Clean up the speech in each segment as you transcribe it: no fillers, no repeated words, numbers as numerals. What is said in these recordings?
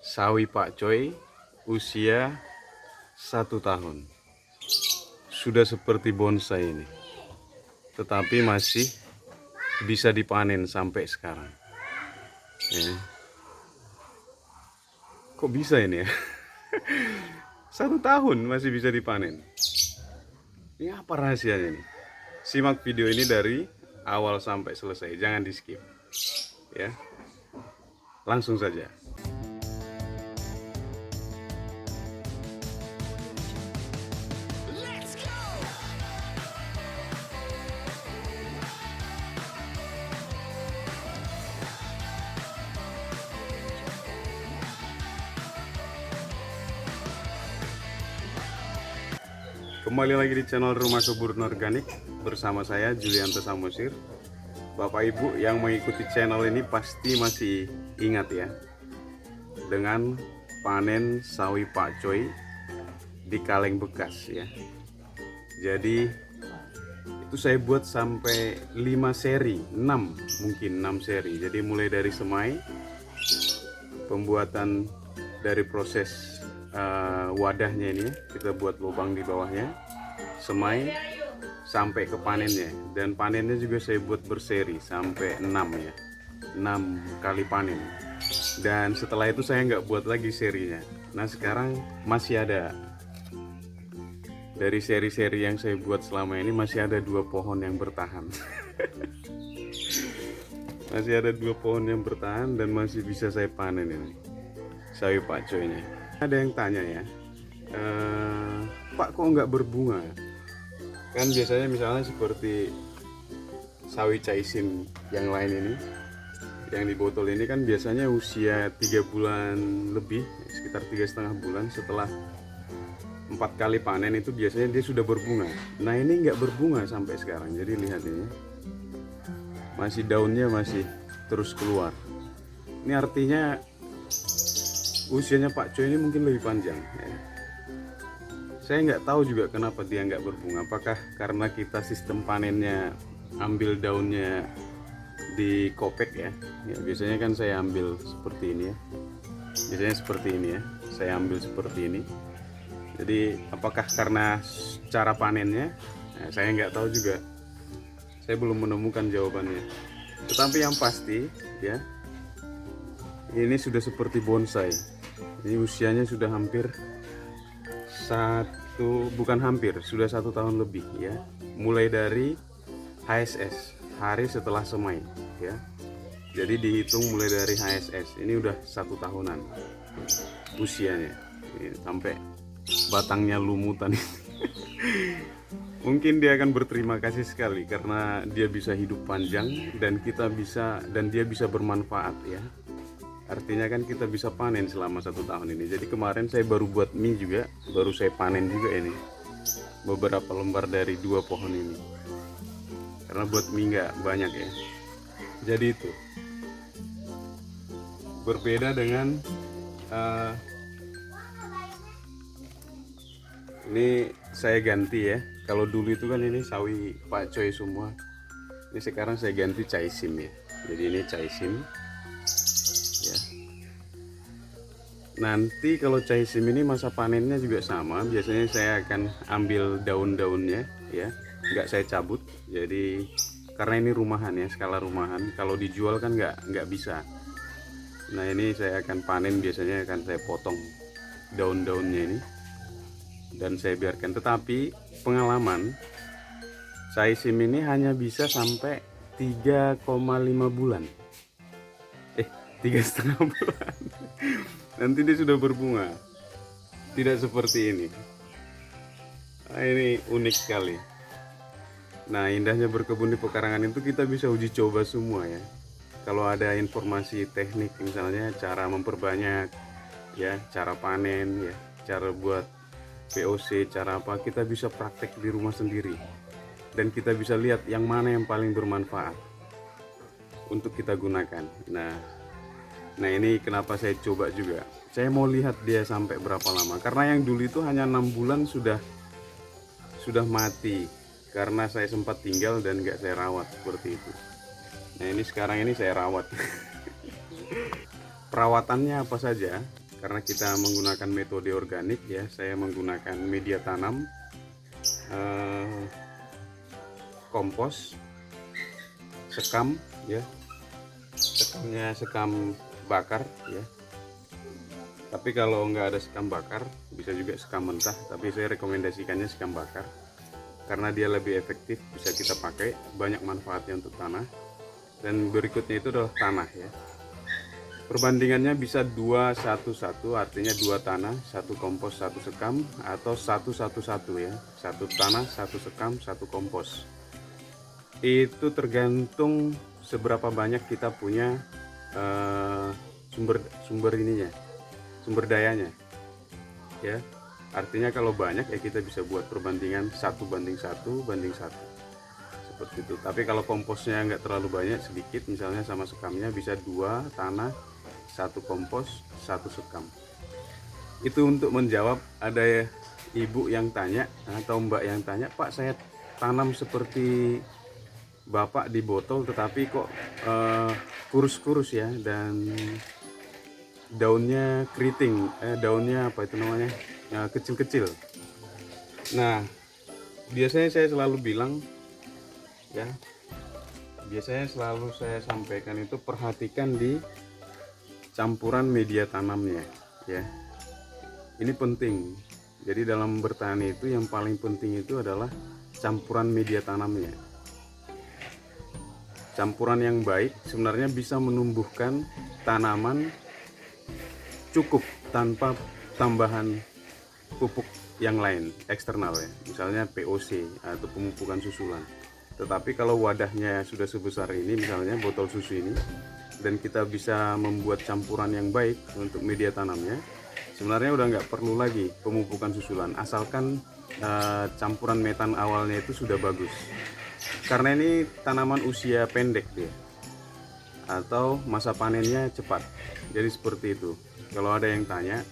Sawi Pak Coy usia 1 tahun. Sudah seperti bonsai ini, tetapi masih bisa dipanen sampai sekarang. Ya. Kok bisa ini ya? 1 tahun masih bisa dipanen. Ini apa rahasianya nih? Simak video ini dari awal sampai selesai, jangan di skip. Ya, langsung saja. Kembali lagi di channel Rumah Kebun Organik bersama saya Julianto Samosir. Bapak Ibu yang mengikuti channel ini pasti masih ingat ya dengan panen sawi Pak Coy di kaleng bekas ya. Jadi itu saya buat sampai 5 seri, 6 mungkin 6 seri. Jadi mulai dari semai, pembuatan dari proses wadahnya ini, kita buat lubang di bawahnya, semai, sampai ke panennya. Dan panennya juga saya buat berseri sampai 6 ya, 6 kali panen. Dan setelah itu saya nggak buat lagi serinya. Nah sekarang masih ada, dari seri-seri yang saya buat selama ini masih ada 2 pohon yang bertahan. Masih ada 2 pohon yang bertahan dan masih bisa saya panen ini sawi Pak Coy ini. Ada yang tanya ya, Pak kok nggak berbunga? Kan biasanya misalnya seperti sawi Caisim yang lain ini, yang di botol ini kan biasanya usia 3 bulan lebih, sekitar 3,5 bulan. Setelah 4 kali panen itu biasanya dia sudah berbunga. Nah ini nggak berbunga sampai sekarang. Jadi lihat ini, masih daunnya masih terus keluar. Ini artinya usianya Pak Coy ini mungkin lebih panjang ya. Saya nggak tahu juga kenapa dia nggak berbunga. Apakah karena kita sistem panennya ambil daunnya di kopek ya? Ya biasanya kan saya ambil seperti ini ya. Biasanya seperti ini ya. Saya ambil seperti ini. Jadi apakah karena cara panennya? Nah, saya nggak tahu juga. Saya belum menemukan jawabannya. Tetapi yang pasti ya, ini sudah seperti bonsai. Ini usianya sudah hampir bukan hampir, sudah 1 tahun lebih ya. Mulai dari HSS, hari setelah semai ya. Jadi dihitung mulai dari HSS, ini udah 1 tahunan usianya. Ini sampai batangnya lumutan. Mungkin dia akan berterima kasih sekali karena dia bisa hidup panjang dan dia bisa bermanfaat ya. Artinya kan kita bisa panen selama 1 tahun ini. Jadi kemarin saya baru buat mie juga, baru saya panen juga ini, beberapa lembar dari 2 pohon ini. Karena buat mie nggak banyak ya. Jadi itu berbeda dengan ini saya ganti ya. Kalau dulu itu kan ini sawi Pak Coy semua. Ini sekarang saya ganti Caisim ya. Jadi ini Caisim. Ya. Nanti kalau Caisim ini masa panennya juga sama. Biasanya saya akan ambil daun-daunnya ya, nggak saya cabut. Jadi karena ini rumahan ya, skala rumahan. Kalau dijual kan nggak bisa. Nah ini saya akan panen, biasanya akan saya potong daun-daunnya ini dan saya biarkan. Tetapi pengalaman Caisim ini hanya bisa sampai 3,5 bulan. 3,5 bulan. Nanti dia sudah berbunga. Tidak seperti ini. Nah, ini unik sekali. Nah, indahnya berkebun di pekarangan itu kita bisa uji coba semua ya. Kalau ada informasi teknik misalnya cara memperbanyak ya, cara panen ya, cara buat POC, cara apa, kita bisa praktek di rumah sendiri. Dan kita bisa lihat yang mana yang paling bermanfaat untuk kita gunakan. Nah ini kenapa saya coba juga. Saya mau lihat dia sampai berapa lama. Karena yang dulu itu hanya 6 bulan sudah mati. Karena saya sempat tinggal dan nggak saya rawat seperti itu. Nah ini sekarang ini saya rawat. Perawatannya apa saja? karena kita menggunakan metode organik ya. Saya menggunakan media tanam, kompos, sekam ya, sekamnya sekam bakar ya. Tapi kalau nggak ada sekam bakar bisa juga sekam mentah, tapi saya rekomendasikannya sekam bakar karena dia lebih efektif, bisa kita pakai, banyak manfaatnya untuk tanah. Dan berikutnya itu adalah tanah ya. Perbandingannya bisa 2-1-1, artinya 2 tanah, 1 kompos, 1 sekam, atau 1-1-1 ya. 1 tanah, 1 sekam, 1 kompos. Itu tergantung seberapa banyak kita punya sumber ininya, sumber dayanya ya. Artinya kalau banyak ya kita bisa buat perbandingan 1:1 seperti itu. Tapi kalau komposnya nggak terlalu banyak, sedikit, misalnya sama sekamnya, bisa 2 tanah, 1 kompos, 1 sekam. Itu untuk menjawab ada ibu yang tanya atau mbak yang tanya, Pak, saya tanam seperti bapak di botol tetapi kok kurus-kurus ya, dan daunnya keriting, daunnya apa itu namanya, kecil-kecil. Nah, biasanya saya selalu bilang ya, biasanya selalu saya sampaikan itu perhatikan di campuran media tanamnya ya. Ini penting. Jadi dalam bertani itu yang paling penting itu adalah campuran media tanamnya. Campuran yang baik sebenarnya bisa menumbuhkan tanaman cukup tanpa tambahan pupuk yang lain eksternal ya, misalnya POC atau pemupukan susulan. Tetapi kalau wadahnya sudah sebesar ini, misalnya botol susu ini, dan kita bisa membuat campuran yang baik untuk media tanamnya, sebenarnya udah nggak perlu lagi pemupukan susulan, asalkan campuran metan awalnya itu sudah bagus. Karena ini tanaman usia pendek dia, atau masa panennya cepat. Jadi seperti itu. Kalau ada yang tanya,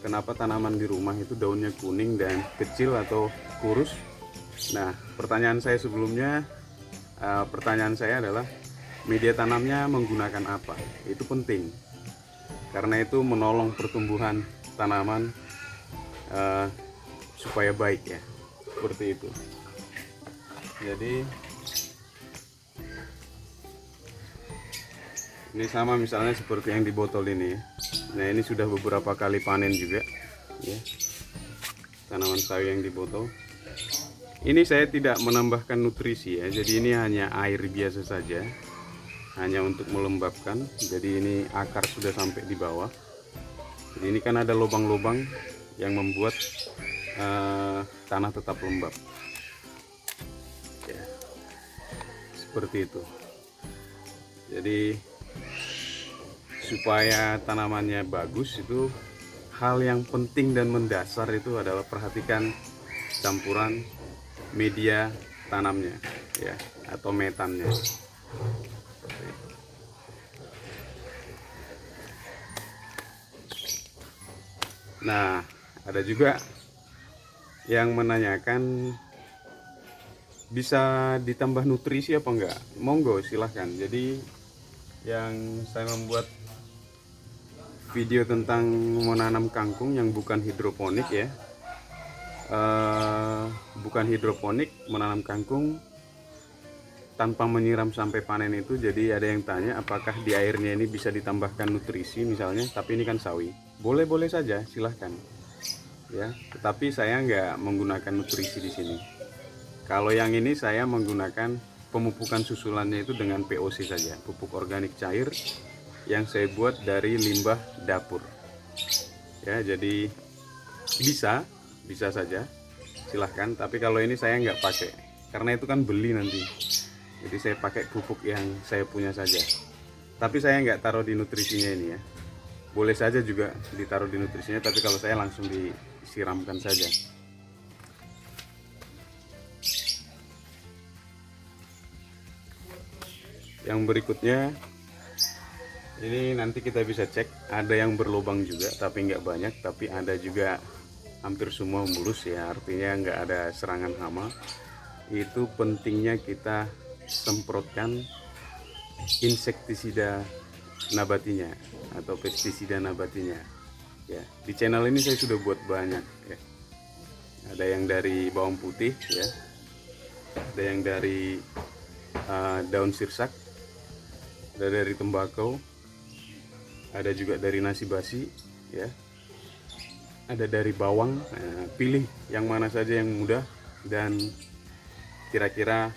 kenapa tanaman di rumah itu daunnya kuning dan kecil atau kurus? Nah, pertanyaan saya sebelumnya, pertanyaan saya adalah media tanamnya menggunakan apa? Itu penting, karena itu menolong pertumbuhan tanaman supaya baik ya, seperti itu. Jadi ini sama misalnya seperti yang di botol ini ya. Nah, ini sudah beberapa kali panen juga ya, tanaman sawi yang di botol. Ini saya tidak menambahkan nutrisi ya, jadi ini hanya air biasa saja, hanya untuk melembabkan. Jadi ini akar sudah sampai di bawah. Jadi ini kan ada lubang-lubang yang membuat tanah tetap lembab ya, seperti itu. Jadi supaya tanamannya bagus, itu hal yang penting dan mendasar itu adalah perhatikan campuran media tanamnya ya, atau metannya. Nah, ada juga yang menanyakan bisa ditambah nutrisi apa enggak? Monggo, silahkan. Jadi yang saya membuat video tentang menanam kangkung yang bukan hidroponik ya, bukan hidroponik, menanam kangkung tanpa menyiram sampai panen itu. Jadi ada yang tanya apakah di airnya ini bisa ditambahkan nutrisi misalnya, tapi ini kan sawi. Boleh-boleh saja, silahkan ya, tetapi saya nggak menggunakan nutrisi di sini. Kalau yang ini saya menggunakan pemupukan susulannya itu dengan POC saja, pupuk organik cair yang saya buat dari limbah dapur ya. Jadi bisa saja, silahkan. Tapi kalau ini saya nggak pakai, karena itu kan beli nanti. Jadi saya pakai pupuk yang saya punya saja. Tapi saya nggak taruh di nutrisinya ini ya. Boleh saja juga ditaruh di nutrisinya, tapi kalau saya langsung disiramkan saja. Yang berikutnya ini nanti kita bisa cek, ada yang berlubang juga tapi nggak banyak, tapi ada juga hampir semua mulus ya, artinya nggak ada serangan hama. Itu pentingnya kita semprotkan insektisida nabatinya atau pestisida nabatinya ya. Di channel ini saya sudah buat banyak ya. Ada yang dari bawang putih ya, ada yang dari daun sirsak, ada dari tembakau, ada juga dari nasi basi ya, ada dari bawang. Nah, pilih yang mana saja yang mudah dan kira-kira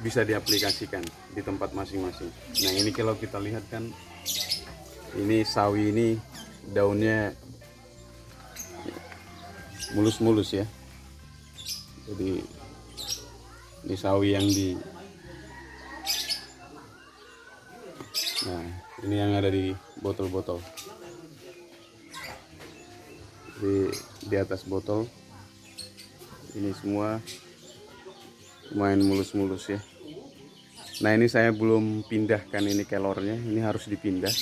bisa diaplikasikan di tempat masing-masing. Nah, ini kalau kita lihat kan, ini sawi ini daunnya mulus-mulus ya. Jadi ini sawi yang nah, ini yang ada di botol-botol. Di atas botol ini semua lumayan mulus-mulus ya. Nah, ini saya belum pindahkan ini kelornya, ini harus dipindah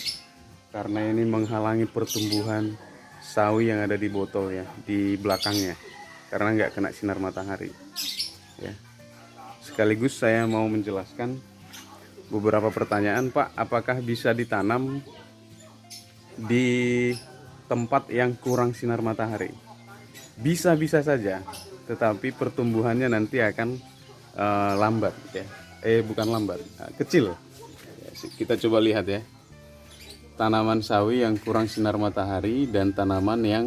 karena ini menghalangi pertumbuhan sawi yang ada di botol ya, di belakangnya, karena nggak kena sinar matahari ya. Sekaligus saya mau menjelaskan beberapa pertanyaan, Pak. Apakah bisa ditanam di tempat yang kurang sinar matahari? Bisa-bisa saja, tetapi pertumbuhannya nanti akan lambat ya. Bukan lambat, kecil. Kita coba lihat ya. Tanaman sawi yang kurang sinar matahari dan tanaman yang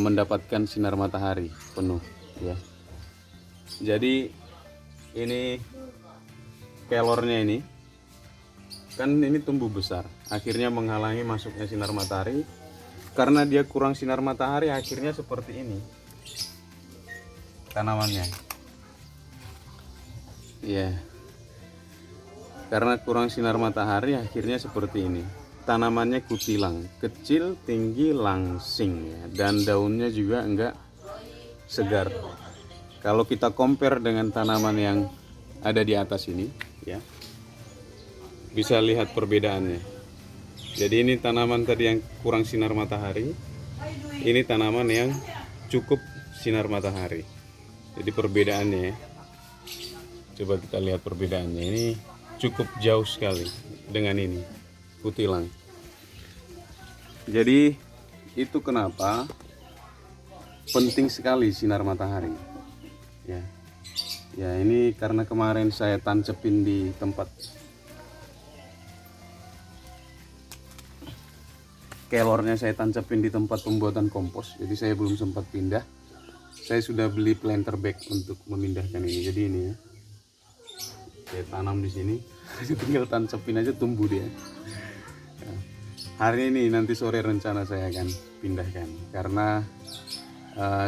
mendapatkan sinar matahari penuh ya. Jadi ini kelornya ini kan ini tumbuh besar, akhirnya menghalangi masuknya sinar matahari. Karena dia kurang sinar matahari, akhirnya seperti ini tanamannya ya. Karena kurang sinar matahari, akhirnya seperti ini. Tanamannya kutilang, kecil, tinggi, langsing ya. Dan daunnya juga enggak segar. Kalau kita compare dengan tanaman yang ada di atas ini ya, bisa lihat perbedaannya. Jadi ini tanaman tadi yang kurang sinar matahari, ini tanaman yang cukup sinar matahari. Jadi perbedaannya ya. Coba kita lihat perbedaannya, ini cukup jauh sekali dengan ini kutilang. Jadi itu kenapa penting sekali sinar matahari ya. Ya, ini karena kemarin saya tancepin di tempat kelornya, saya tancepin di tempat pembuatan kompos, jadi saya belum sempat pindah. Saya sudah beli planter bag untuk memindahkan ini. Jadi ini ya, saya tanam di sini, tinggal tancepin aja tumbuh dia. Ya. Hari ini nanti sore rencana saya akan pindahkan karena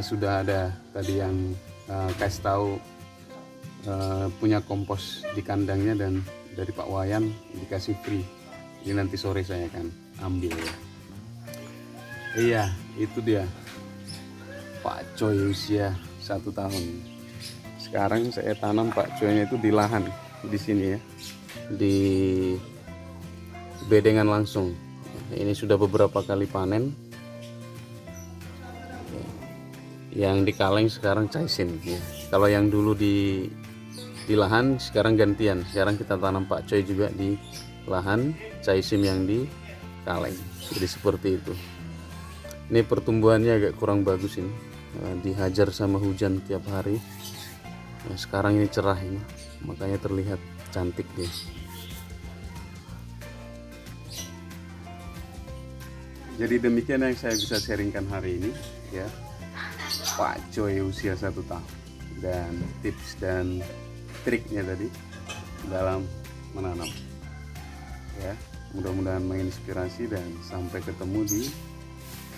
sudah ada tadi yang kasih tahu punya kompos di kandangnya dan dari Pak Wayan dikasih free. Ini nanti sore saya akan ambil ya. Iya, itu dia Pak Coy usia 1 tahun. Sekarang saya tanam Pak Coynya itu di lahan di sini ya, di bedengan langsung. Ini sudah beberapa kali panen. Yang di kaleng sekarang caisin ya. Kalau yang dulu di lahan sekarang gantian. Sekarang kita tanam Pak Coy juga di lahan, caisim yang di kaleng. Jadi seperti itu. Ini pertumbuhannya agak kurang bagus ini. Dihajar sama hujan tiap hari. Nah, sekarang ini cerah ini, makanya terlihat cantik deh. Jadi demikian yang saya bisa sharingkan hari ini ya, Pak Coy usia 1 tahun, dan tips dan triknya tadi dalam menanam ya. Mudah-mudahan menginspirasi dan sampai ketemu di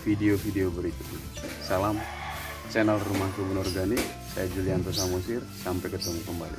video-video berikutnya. Salam channel Rumah Kebun Organik. Saya Julianto Samosir, sampai ketemu kembali.